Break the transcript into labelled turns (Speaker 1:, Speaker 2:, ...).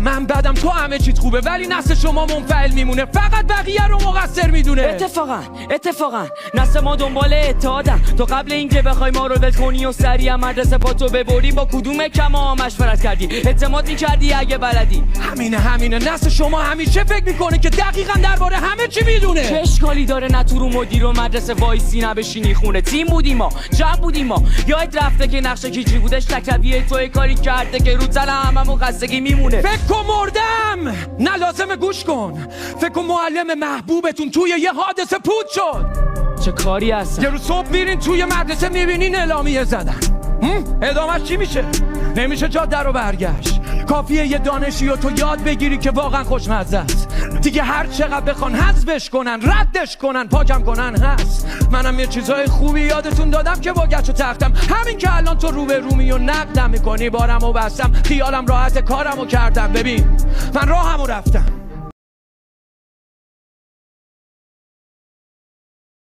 Speaker 1: باشه من بدم تو همه چیت خوبه، ولی نسل شما منفعل میمونه، فقط بقیه رو مقصر میدونه.
Speaker 2: اتفاقا نسل ما دنبال اتحادن. تو قبل اینکه بخوای ما رو ول کنی و سریع مدرسه پاتو ببری، با کدوم کما مشورت کردی؟ اعتماد میکردی اگه بلدی؟
Speaker 1: همینه نسل شما همیشه فکر میکنه که دقیقاً درباره همه چی میدونه.
Speaker 2: چه اشکالی داره نه تو رو مدیر و مدرسه وایسی نه بشینی خونه؟ تیم بودیم ما، جمع بودیم ما. یاد رفته که نقشه کیچی بودش تکلیه توی کاری کرده که رو زل هممون خستگی میمونه.
Speaker 1: فکر کن مردم، نه لازمه گوش کن. فکر کن معلم محبوبتون توی یه حادثه پود شد.
Speaker 2: چه کاری هست؟
Speaker 1: یه روز صبح میرین توی مدرسه میبینین اعلامیه زدن. ادامهش چی میشه؟ نمیشه جاده رو برگشت. کافیه یه دانشی رو تو یاد بگیری که واقعا خوشمزه است. دیگه هر چقدر بخوان حذفش کنن، ردش کنن، پاکم کنن هست. منم یه چیزای خوبی یادتون دادم که با گچ و تختم. همین که الان تو رو به رومی و نقدم میکنی، بارم و بستم، خیالم راحت، کارم و کردم. ببین من راهم و رفتم،